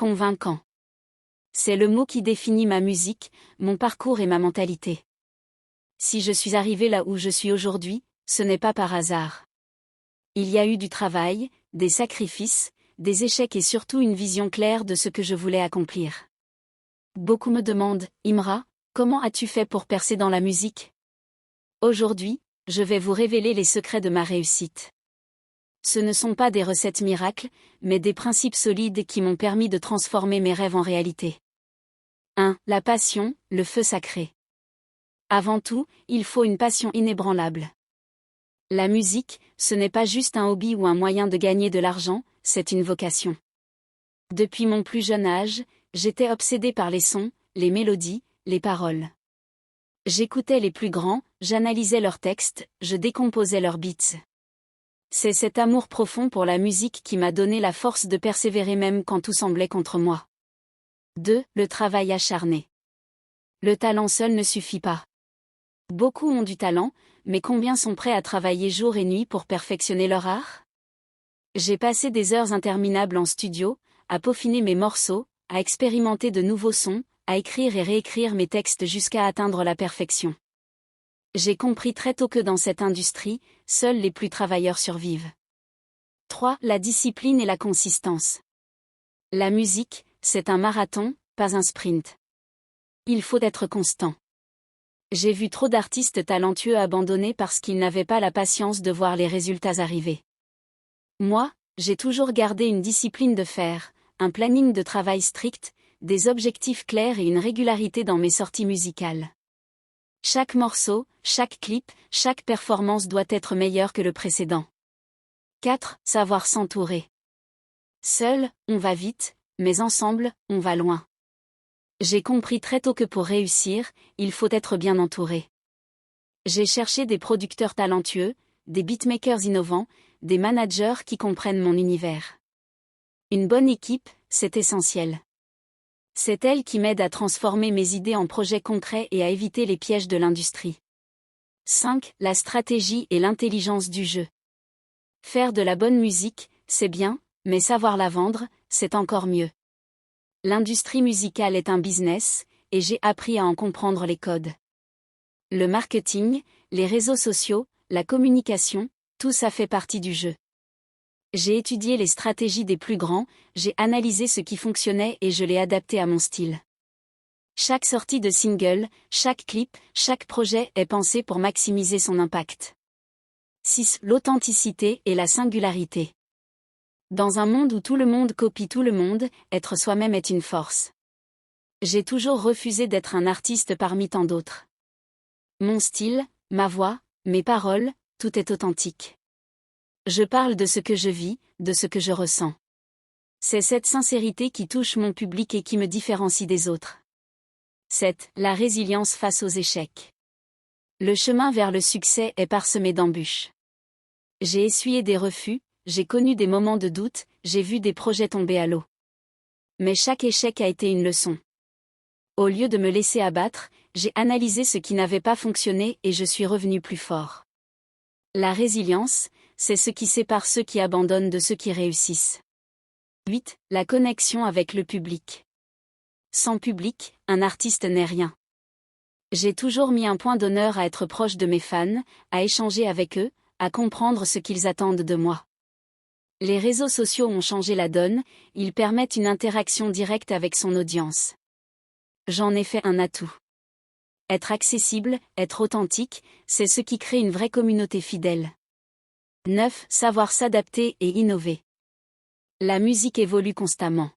Convaincant. C'est le mot qui définit ma musique, mon parcours et ma mentalité. Si je suis arrivé là où je suis aujourd'hui, ce n'est pas par hasard. Il y a eu du travail, des sacrifices, des échecs et surtout une vision claire de ce que je voulais accomplir. Beaucoup me demandent, Imra, comment as-tu fait pour percer dans la musique? Aujourd'hui, je vais vous révéler les secrets de ma réussite. Ce ne sont pas des recettes miracles, mais des principes solides qui m'ont permis de transformer mes rêves en réalité. 1. La passion, le feu sacré. Avant tout, il faut une passion inébranlable. La musique, ce n'est pas juste un hobby ou un moyen de gagner de l'argent, c'est une vocation. Depuis mon plus jeune âge, j'étais obsédée par les sons, les mélodies, les paroles. J'écoutais les plus grands, j'analysais leurs textes, je décomposais leurs beats. C'est cet amour profond pour la musique qui m'a donné la force de persévérer même quand tout semblait contre moi. 2. Le travail acharné. Le talent seul ne suffit pas. Beaucoup ont du talent, mais combien sont prêts à travailler jour et nuit pour perfectionner leur art? J'ai passé des heures interminables en studio, à peaufiner mes morceaux, à expérimenter de nouveaux sons, à écrire et réécrire mes textes jusqu'à atteindre la perfection. J'ai compris très tôt que dans cette industrie, seuls les plus travailleurs survivent. 3. La discipline et la consistance. La musique, c'est un marathon, pas un sprint. Il faut être constant. J'ai vu trop d'artistes talentueux abandonner parce qu'ils n'avaient pas la patience de voir les résultats arriver. Moi, j'ai toujours gardé une discipline de fer, un planning de travail strict, des objectifs clairs et une régularité dans mes sorties musicales. Chaque morceau, chaque clip, chaque performance doit être meilleure que le précédent. 4. Savoir s'entourer. Seul, on va vite, mais ensemble, on va loin. J'ai compris très tôt que pour réussir, il faut être bien entouré. J'ai cherché des producteurs talentueux, des beatmakers innovants, des managers qui comprennent mon univers. Une bonne équipe, c'est essentiel. C'est elle qui m'aide à transformer mes idées en projets concrets et à éviter les pièges de l'industrie. 5. La stratégie et l'intelligence du jeu. Faire de la bonne musique, c'est bien, mais savoir la vendre, c'est encore mieux. L'industrie musicale est un business, et j'ai appris à en comprendre les codes. Le marketing, les réseaux sociaux, la communication, tout ça fait partie du jeu. J'ai étudié les stratégies des plus grands, j'ai analysé ce qui fonctionnait et je l'ai adapté à mon style. Chaque sortie de single, chaque clip, chaque projet est pensé pour maximiser son impact. 6. L'authenticité et la singularité. Dans un monde où tout le monde copie tout le monde, être soi-même est une force. J'ai toujours refusé d'être un artiste parmi tant d'autres. Mon style, ma voix, mes paroles, tout est authentique. Je parle de ce que je vis, de ce que je ressens. C'est cette sincérité qui touche mon public et qui me différencie des autres. 7. La résilience face aux échecs. Le chemin vers le succès est parsemé d'embûches. J'ai essuyé des refus, j'ai connu des moments de doute, j'ai vu des projets tomber à l'eau. Mais chaque échec a été une leçon. Au lieu de me laisser abattre, j'ai analysé ce qui n'avait pas fonctionné et je suis revenu plus fort. La résilience, c'est ce qui sépare ceux qui abandonnent de ceux qui réussissent. 8. La connexion avec le public. Sans public, un artiste n'est rien. J'ai toujours mis un point d'honneur à être proche de mes fans, à échanger avec eux, à comprendre ce qu'ils attendent de moi. Les réseaux sociaux ont changé la donne, ils permettent une interaction directe avec son audience. J'en ai fait un atout. Être accessible, être authentique, c'est ce qui crée une vraie communauté fidèle. 9. Savoir s'adapter et innover. La musique évolue constamment.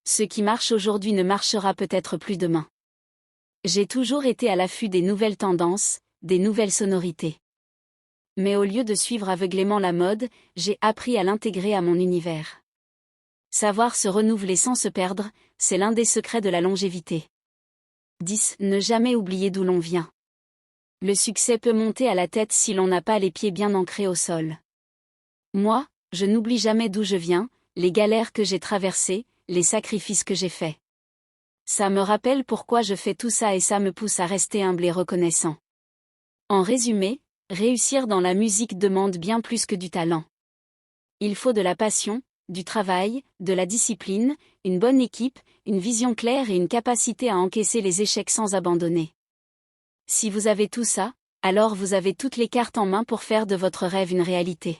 Ce qui marche aujourd'hui ne marchera peut-être plus demain. J'ai toujours été à l'affût des nouvelles tendances, des nouvelles sonorités. Mais au lieu de suivre aveuglément la mode, j'ai appris à l'intégrer à mon univers. Savoir se renouveler sans se perdre, c'est l'un des secrets de la longévité. 10. Ne jamais oublier d'où l'on vient. Le succès peut monter à la tête si l'on n'a pas les pieds bien ancrés au sol. Moi, je n'oublie jamais d'où je viens, les galères que j'ai traversées, les sacrifices que j'ai faits. Ça me rappelle pourquoi je fais tout ça et ça me pousse à rester humble et reconnaissant. En résumé, réussir dans la musique demande bien plus que du talent. Il faut de la passion, du travail, de la discipline, une bonne équipe, une vision claire et une capacité à encaisser les échecs sans abandonner. Si vous avez tout ça, alors vous avez toutes les cartes en main pour faire de votre rêve une réalité.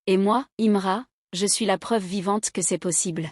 Et moi, Imra, je suis la preuve vivante que c'est possible.